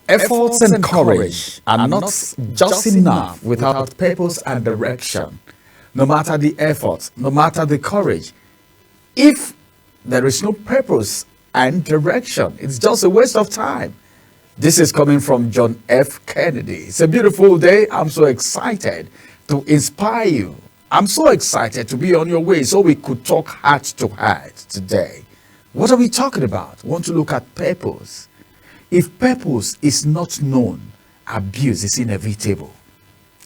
Efforts and courage are not just enough without purpose and direction. No matter the effort, no matter the courage, if there is no purpose and direction, it's just a waste of time. This is coming from John F. Kennedy. It's a beautiful day. I'm so excited to inspire you. I'm so excited to be on your way so we could talk heart to heart today. What are we talking about? We want to look at purpose. If purpose is not known, abuse is inevitable.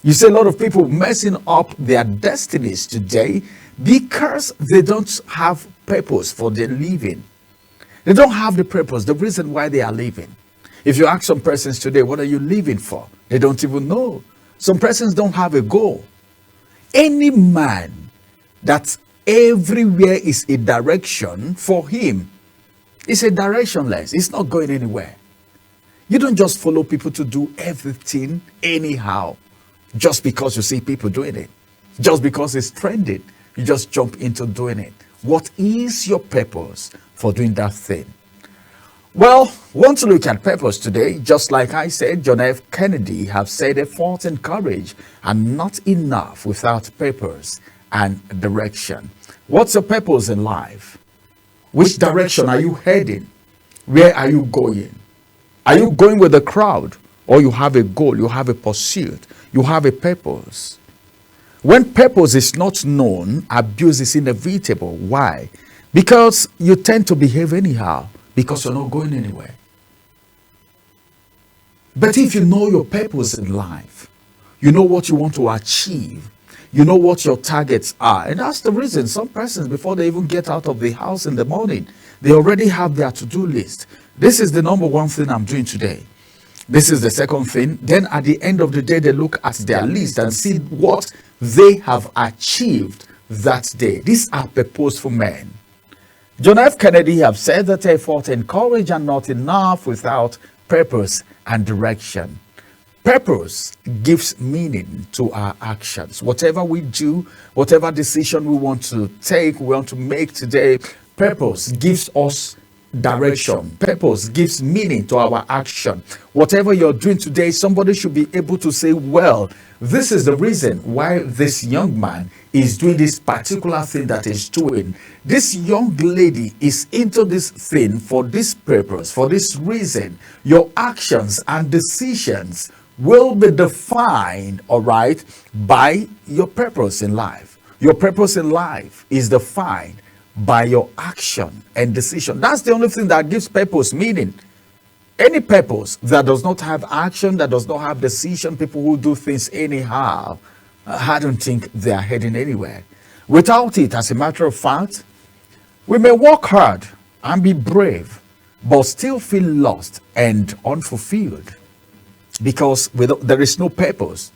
You see a lot of people messing up their destinies today because they don't have purpose for their living. They don't have the purpose, the reason why they are living. If you ask some persons today, what are you living for? They don't even know. Some persons don't have a goal. Any man that everywhere is a direction for him is a directionless. It's not going anywhere. You don't just follow people to do everything anyhow just because you see people doing it. Just because it's trending, you just jump into doing it. What is your purpose for doing that thing? Well, we want to look at purpose today. Just like I said, John F. Kennedy have said effort and courage are not enough without purpose and direction. What's your purpose in life? Which direction are you heading? Where are you going? Are you going with the crowd? Or you have a goal, you have a pursuit, you have a purpose? When purpose is not known, abuse is inevitable. Why? Because you tend to behave anyhow. Because you're not going anywhere. But if you know your purpose in life, you know what you want to achieve, you know what your targets are. And that's the reason some persons, before they even get out of the house in the morning, they already have their to-do list. This is the number one thing I'm doing today. This is the second thing. Then at the end of the day, they look at their list and see what they have achieved that day. These are purposeful men. John F. Kennedy have said that effort and courage are not enough without purpose and direction. Purpose gives meaning to our actions. Whatever we do, whatever decision we want to take, we want to make today, purpose gives us direction. Purpose gives meaning to our action. Whatever you're doing today, somebody should be able to say, well, this is the reason why this young man is doing this particular thing that he's doing. This young lady is into this thing for this purpose, for this reason. Your actions and decisions will be defined, all right, by your purpose in life. Your purpose in life is defined by your action and decision. That's the only thing that gives purpose meaning. Any purpose that does not have action, that does not have decision, people who do things anyhow, I don't think they are heading anywhere. Without it, as a matter of fact, we may work hard and be brave, but still feel lost and unfulfilled because there is no purpose.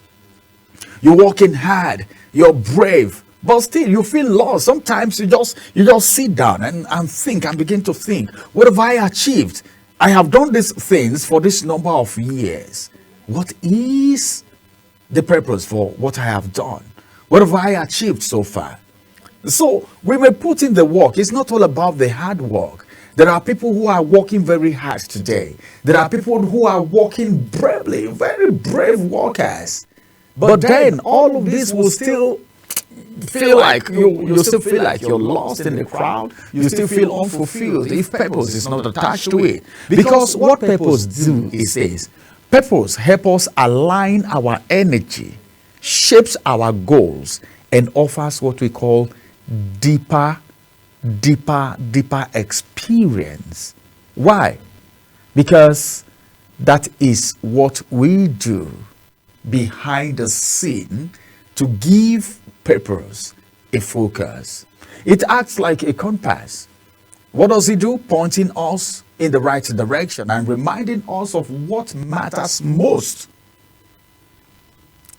You're working hard, you're brave, but still you feel lost. Sometimes you just sit down and think and begin to think, what have I achieved? I have done these things for this number of years. What is the purpose for what I have done? What have I achieved so far? So we may put in the work. It's not all about the hard work. There are people who are working very hard today. There are people who are working bravely, very brave workers. But then all of this will still feel like you still feel like you're lost in the crowd. You still feel unfulfilled if purpose is not attached to it. Because what purpose do is this: purpose helps us align our energy, shapes our goals, and offers what we call deeper experience. Why? Because that is what we do behind the scene to give purpose a focus. It acts like a compass. What does it do? Pointing us in the right direction and reminding us of what matters most.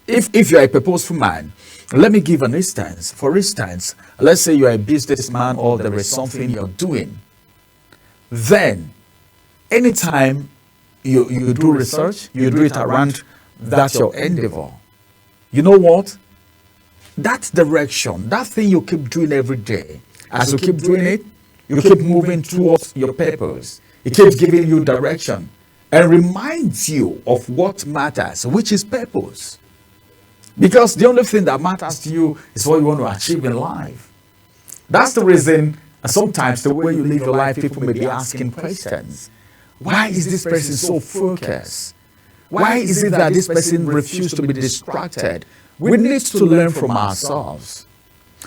If you're a purposeful man, let me give an instance. For instance, let's say you're a businessman or there is something you're doing. Then, anytime you do research, you do it around that your endeavor. You know what? That direction, that thing you keep doing every day, as you keep doing it, you keep moving towards your purpose. It keeps giving you direction. and reminds you of what matters, which is purpose. Because the only thing that matters to you is what you want to achieve in life. That's the reason sometimes the way you live your life, people may be asking questions. Why is this person so focused? Why is it that this person refuses to be distracted? We need to learn from ourselves.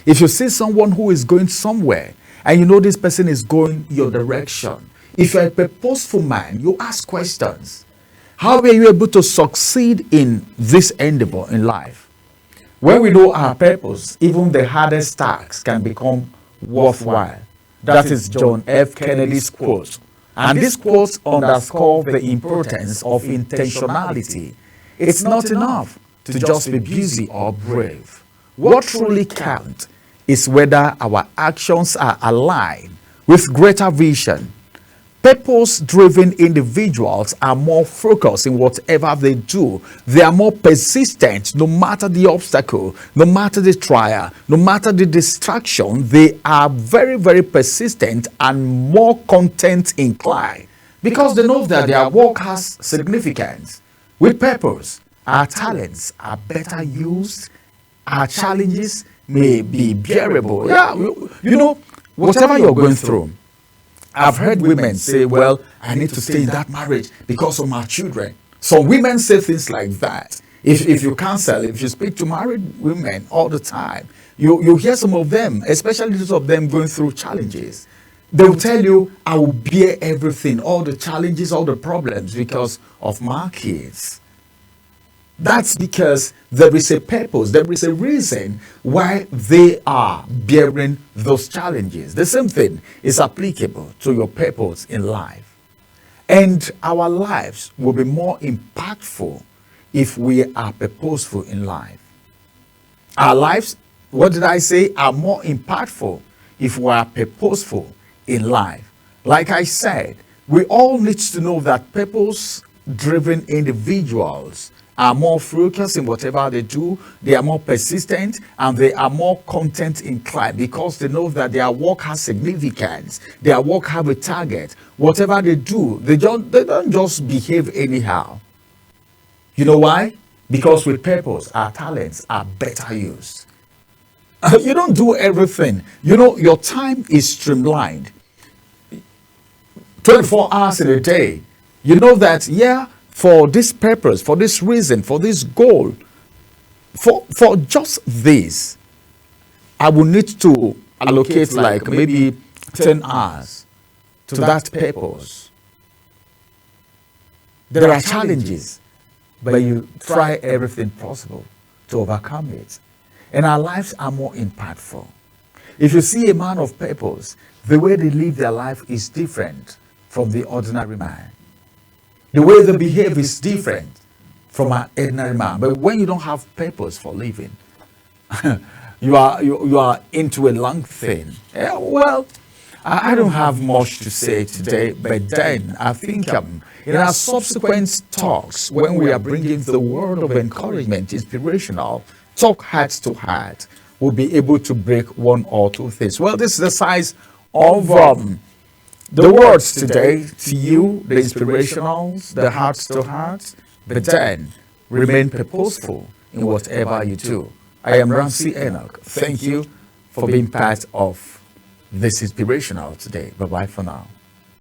If you see someone who is going somewhere and you know this person is going your direction, if you're a purposeful man, you ask questions. How were you able to succeed in this endeavor in life? When we know our purpose, even the hardest tasks can become worthwhile. That is John F. Kennedy's quote. And this quote underscores the importance of intentionality. It's not enough to just be busy or brave. What truly counts is whether our actions are aligned with greater vision. Purpose-driven individuals are more focused in whatever they do. They are more persistent no matter the obstacle, no matter the trial, no matter the distraction. They are very, very persistent and more content inclined because they know that their work has significance. With purpose, our talents are better used, our challenges may be bearable. Yeah, you know, whatever you're going through, I've heard women say, well, I need to stay in that marriage because of my children. Some women say things like that. If you counsel, if you speak to married women all the time, you hear some of them, especially those of them going through challenges. They will tell you, I will bear everything, all the challenges, all the problems because of my kids. That's because there is a purpose, there is a reason why they are bearing those challenges. The same thing is applicable to your purpose in life. And our lives will be more impactful if we are purposeful in life. Our lives, what did I say, are more impactful if we are purposeful in life. Like I said, we all need to know that purpose-driven individuals are more focused in whatever they do, they are more persistent, and they are more content inclined because they know that their work has significance, their work have a target. Whatever they do, they don't just behave anyhow. You know why? Because with purpose, our talents are better used. You don't do everything. You know, your time is streamlined. 24 hours in a day. You know that, yeah, for this purpose, for this reason, for this goal, for just this, I will need to allocate like maybe 10 hours to that purpose. There are challenges, but you try everything possible to overcome it. And our lives are more impactful. If you see a man of purpose, the way they live their life is different from the ordinary man. The way they behave is different from an ordinary man. But when you don't have purpose for living, you are into a long thing. Yeah, well, I don't have much to say today, but then I think in our subsequent talks, when we are bringing the word of encouragement, inspirational, talk heart to heart, we'll be able to break one or two things. Well, this is the size of the words today to you, the inspirationals, the hearts to hearts, but then remain purposeful in whatever you do. I am Ramsey Enoch. Thank you for being part of this inspirational today. Bye-bye for now.